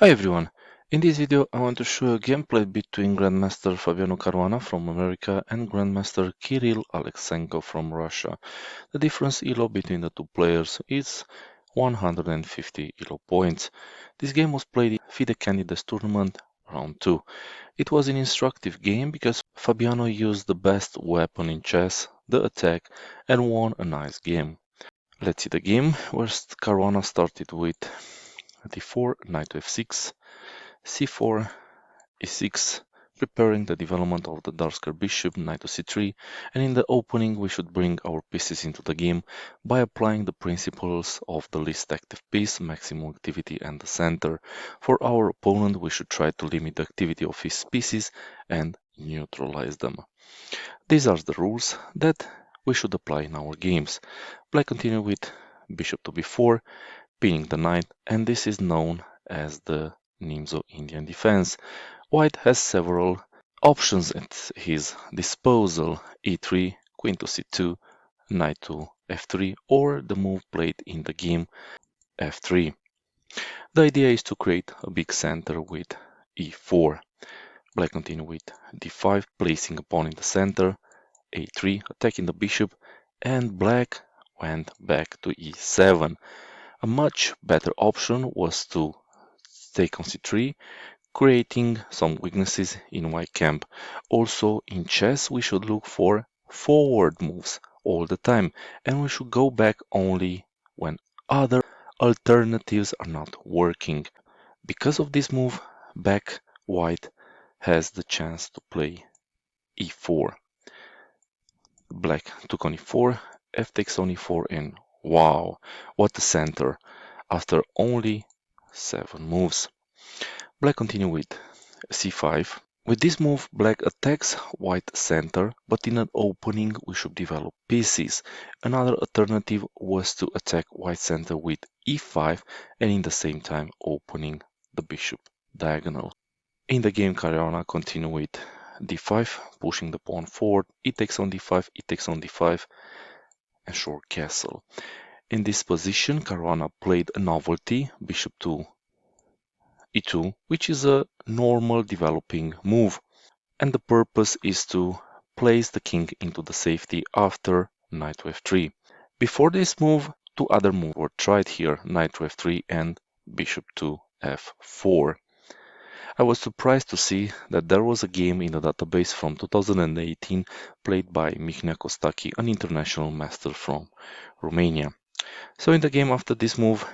Hi everyone, in this video I want to show a gameplay between Grandmaster Fabiano Caruana from America and Grandmaster Kirill Alekseenko from Russia. The difference ELO between the two players is 150 ELO points. This game was played in FIDE Candidates Tournament Round 2. It was an instructive game because Fabiano used the best weapon in chess, the attack, and won a nice game. Let's see the game. First, Caruana started with d4, knight to f6, c4, e6, preparing the development of the darker bishop, knight to c3, and in the opening we should bring our pieces into the game by applying the principles of the least active piece, maximum activity, and the center. For our opponent, we should try to limit the activity of his pieces and neutralize them. These are the rules that we should apply in our games. Black continue with bishop to b4, pinning the knight, and this is known as the Nimzo-Indian Defense. White has several options at his disposal: e3, queen to c2, knight to f3, or the move played in the game f3. The idea is to create a big center with e4. Black continue with d5, placing a pawn in the center, a3, attacking the bishop, and black went back to e7. A much better option was to take on c3, creating some weaknesses in white camp. Also, in chess, we should look for forward moves all the time, and we should go back only when other alternatives are not working. Because of this move back, white has the chance to play e4. Black took on e4, f takes on e4, and wow, what a center after only 7 moves. Black continue with c5. With this move, black attacks white center, but in an opening we should develop pieces. Another alternative was to attack white center with e5 and in the same time opening the bishop diagonal. In the game, Caruana continue with d5, pushing the pawn forward, e takes on d5, e takes on d5, and short castle. In this position, Caruana played a novelty, bishop to e2, which is a normal developing move, and the purpose is to place the king into the safety after knight to f3. Before this move, two other moves were tried here, knight to f3 and bishop to f4. I was surprised to see that there was a game in the database from 2018 played by Mihnea Kostaki, an international master from Romania. So in the game after this move,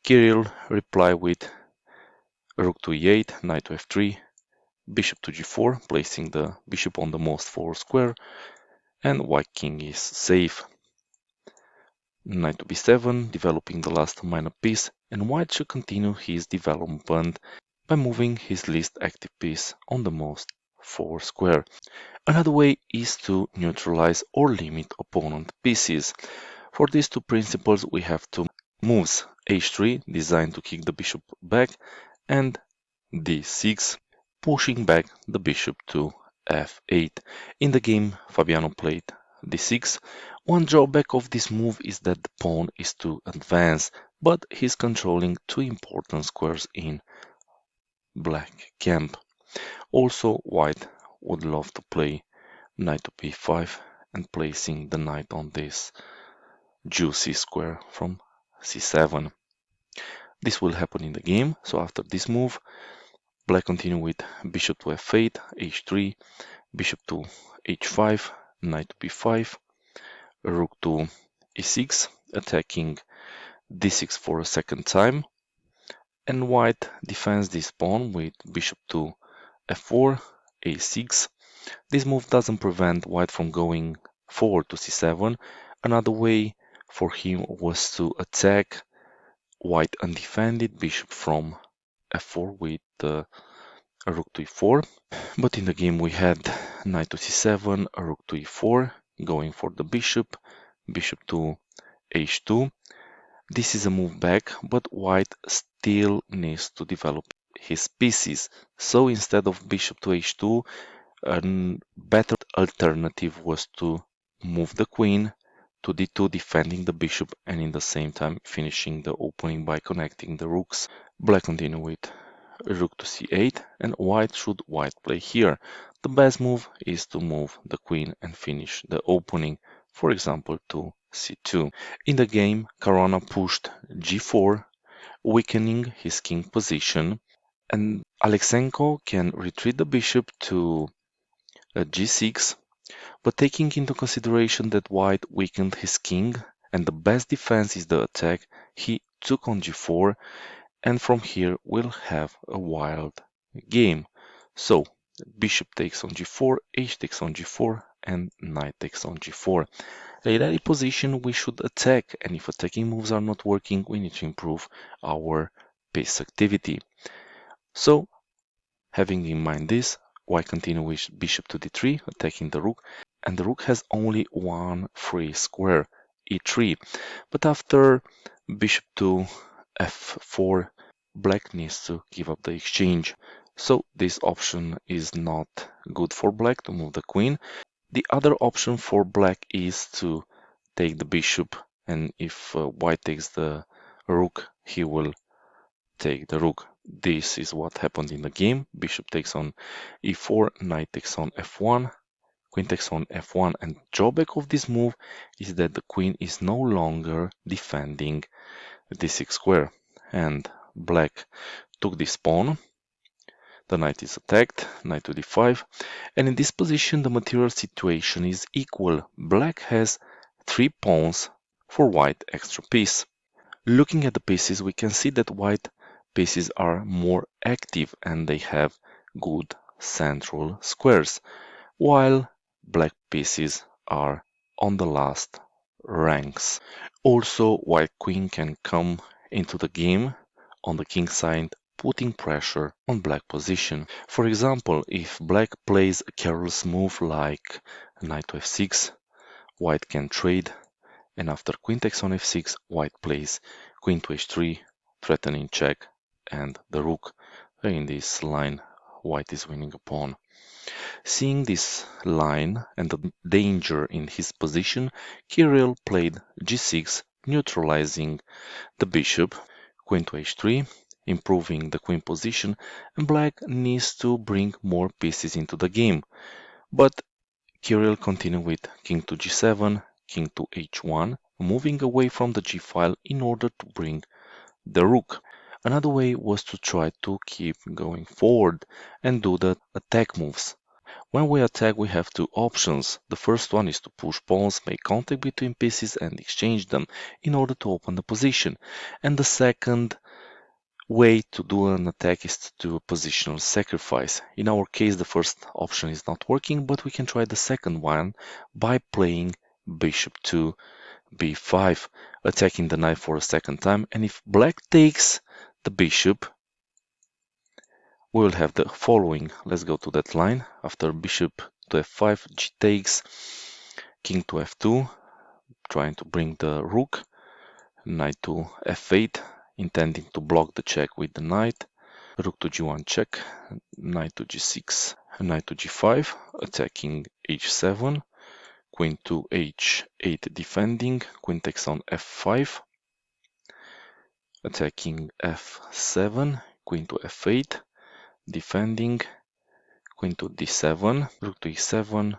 Kiril replied with rook to e8, knight to f3, bishop to g4, placing the bishop on the most forward square, and white king is safe. Knight to b7, developing the last minor piece, and white should continue his development by moving his least active piece on the most forward square. Another way is to neutralize or limit opponent pieces. For these two principles we have two moves: h3, designed to kick the bishop back, and d6, pushing back the bishop to f8. In the game, Fabiano played d6. One drawback of this move is that the pawn is too advanced, but he's controlling two important squares in black camp. Also, white would love to play knight to b5 and placing the knight on this juicy square from c7. This will happen in the game, so after this move, black continue with bishop to f8, h3, bishop to h5, knight to b5, rook to e6, attacking d6 for a second time, and white defends this pawn with bishop to f4, a6. This move doesn't prevent white from going forward to c7. Another way for him was to attack white undefended bishop from f4 with rook to e4. But in the game we had knight to c7, rook to e4, going for the bishop, bishop to h2. This is a move back, but white still needs to develop his pieces. So instead of bishop to h2, a better alternative was to move the queen to d2, defending the bishop and in the same time finishing the opening by connecting the rooks. Black continue with rook to c8 and white should white play here. The best move is to move the queen and finish the opening, for example to c2. In the game, Caruana pushed g4, weakening his king position, and Alekseenko can retreat the bishop to g6, but taking into consideration that white weakened his king and the best defense is the attack, he took on g4, and from here we'll have a wild game. So bishop takes on g4, h takes on g4, and knight takes on g4. In any position we should attack, and if attacking moves are not working, we need to improve our piece activity. So having in mind this, white continue with bishop to d3, attacking the rook, and the rook has only one free square, e3. But after bishop to f4, black needs to give up the exchange. So this option is not good for black to move the queen. The other option for black is to take the bishop, and if white takes the rook, he will take the rook. This is what happened in the game. Bishop takes on e4, knight takes on f1, queen takes on f1, and drawback of this move is that the queen is no longer defending d6 square, and black took this pawn. The knight is attacked, knight to d5, and in this position the material situation is equal. Black has 3 pawns for white extra piece. Looking at the pieces, we can see that white pieces are more active and they have good central squares, while black pieces are on the last ranks. Also, white queen can come into the game on the king side, putting pressure on black position. For example, if black plays Kirill's move like knight to f6, white can trade, and after queen takes on f6, white plays queen to h3, threatening check and the rook. In this line, white is winning a pawn. Seeing this line and the danger in his position, Kiril played g6, neutralizing the bishop, queen to h3, improving the queen position, and black needs to bring more pieces into the game. But Kiril continued with king to g7, king to h1, moving away from the g file in order to bring the rook. Another way was to try to keep going forward and do the attack moves. When we attack, we have two options. The first one is to push pawns, make contact between pieces and exchange them in order to open the position. And the second way to do an attack is to do a positional sacrifice. In our case, the first option is not working, but we can try the second one by playing bishop to b5, attacking the knight for a second time. And if black takes the bishop, we will have the following. Let's go to that line. After bishop to f5, g takes, king to f2, trying to bring the rook, knight to f8, intending to block the check with the knight, rook to g1 check, knight to g6, knight to g5, attacking h7, queen to h8 defending, queen takes on f5, attacking f7, queen to f8, defending, queen to d7, rook to e7,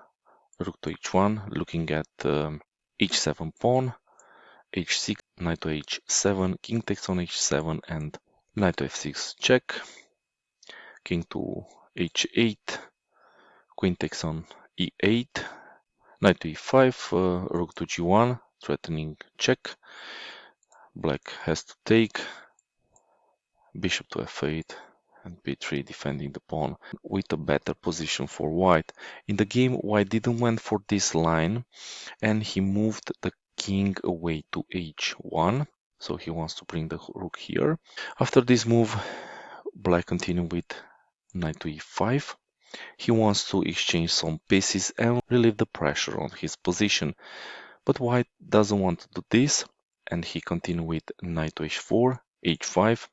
rook to h1, looking at h7 pawn, h6, knight to h7, king takes on h7, and knight to f6 check, king to h8, queen takes on e8, knight to e5, rook to g1, threatening check, black has to take, bishop to f8, and b3 defending the pawn with a better position for white. In the game, white didn't went for this line and he moved the king away to h1, so he wants to bring the rook here. After this move, black continued with knight to e5. He wants to exchange some pieces and relieve the pressure on his position, but white doesn't want to do this, and he continued with knight to h4, h5,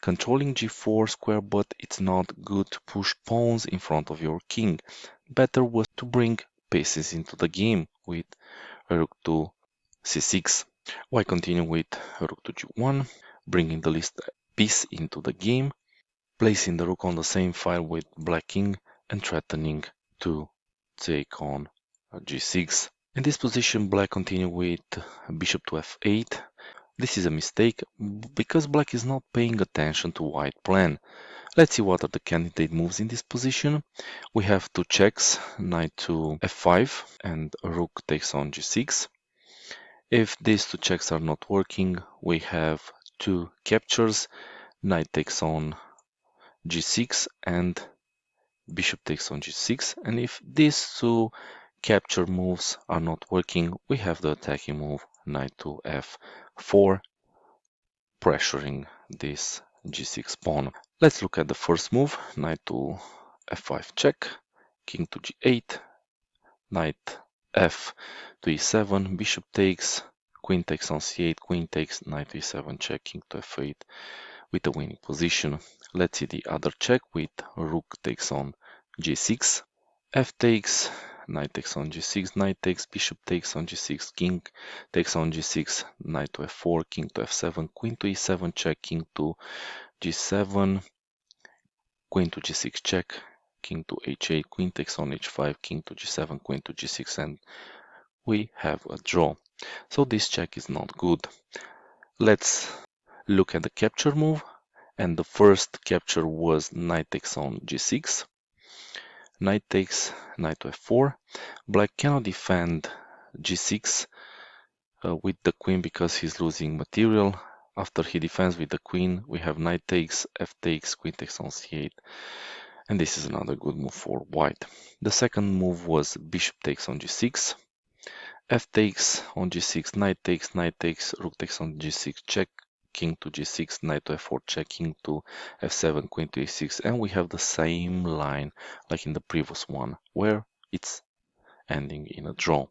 controlling g4 square, but it's not good to push pawns in front of your king. Better was to bring pieces into the game with rook to c6. White continue with rook to g1, bringing the least piece into the game, placing the rook on the same file with black king and threatening to take on g6. In this position, black continue with bishop to f8. This is a mistake because black is not paying attention to white plan. Let's see what are the candidate moves in this position. We have two checks, knight to f5 and rook takes on g6. If these two checks are not working, we have two captures, knight takes on g6 and bishop takes on g6. And if these two capture moves are not working, we have the attacking move, knight to f4, pressuring this g6 pawn. Let's look at the first move, knight to f5 check, king to g8, knight f to e7, bishop takes, queen takes on c8, queen takes, knight to e7 check, king to f8 with a winning position. Let's see the other check with rook takes on g6, f takes, knight takes on g6, knight takes, bishop takes on g6, king takes on g6, knight to f4, king to f7, queen to e7 check, king to g7, queen to g6 check, king to h8, queen takes on h5, king to g7, queen to g6, and we have a draw. So this check is not good. Let's look at the capture move, and the first capture was knight takes on g6, knight takes, knight to f4. Black cannot defend g6 with the queen because he's losing material. After he defends with the queen, we have knight takes, f takes, queen takes on c8, and this is another good move for white. The second move was bishop takes on g6, f takes on g6, knight takes, rook takes on g6 check, king to g6, knight to f4 check, king to f7, queen to e6, and we have the same line like in the previous one where it's ending in a draw.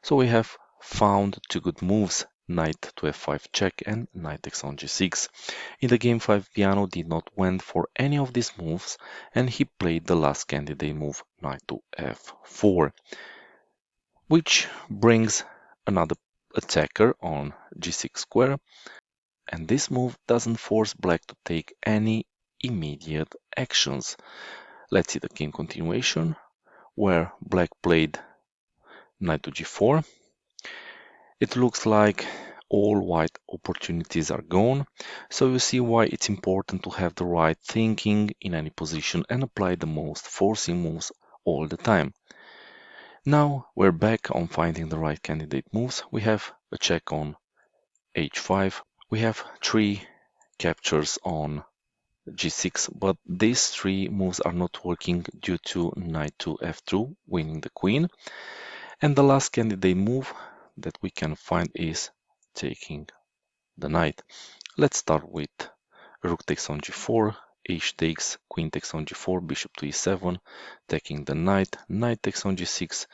So we have found two good moves, knight to f5 check and knight takes on g6. In the game, Fabiano did not went for any of these moves and he played the last candidate move, knight to f4, which brings another attacker on g6 square, and this move doesn't force black to take any immediate actions. Let's see the game continuation, where black played knight to g4. It looks like all white opportunities are gone, so you see why it's important to have the right thinking in any position and apply the most forcing moves all the time. Now we're back on finding the right candidate moves. We have a check on h5. We have three captures on g6, but these three moves are not working due to knight to f2 winning the queen. And the last candidate move that we can find is taking the knight. Let's start with rook takes on g4, h takes, queen takes on g4, bishop to e7, taking the knight, knight takes on g6,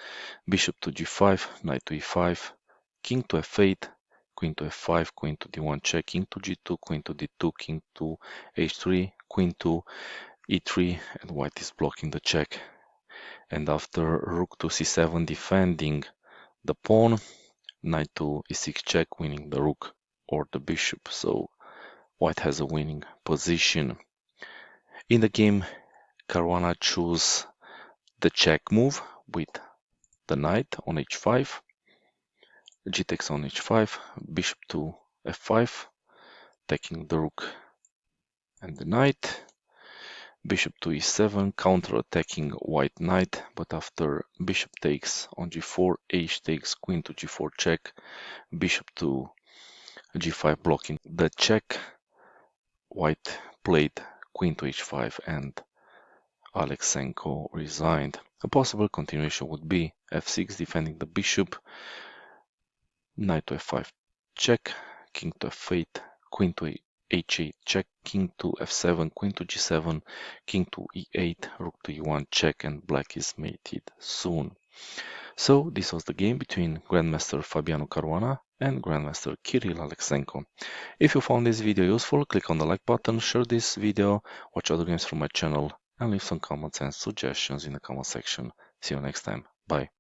bishop to g5, knight to e5, king to f8, queen to f5, queen to d1 check, king to g2, queen to d2, king to h3, queen to e3, and white is blocking the check. And after rook to c7 defending the pawn, knight to e6 check, winning the rook or the bishop, so white has a winning position. In the game, Caruana chose the check move with the knight on h5, g takes on h5, bishop to f5, taking the rook and the knight, bishop to e7, counter-attacking white knight, but after bishop takes on g4, h takes, queen to g4 check, bishop to g5 blocking the check, white played queen to h5 and Alekseenko resigned. A possible continuation would be f6 defending the bishop, knight to f5 check, king to f8, queen to h8 check, king to f7, queen to g7, king to e8, rook to e1 check, and black is mated soon. So this was the game between Grandmaster Fabiano Caruana and Grandmaster Kirill Alekseenko. If you found this video useful, click on the like button, share this video, watch other games from my channel, and leave some comments and suggestions in the comment section. See you next time. Bye.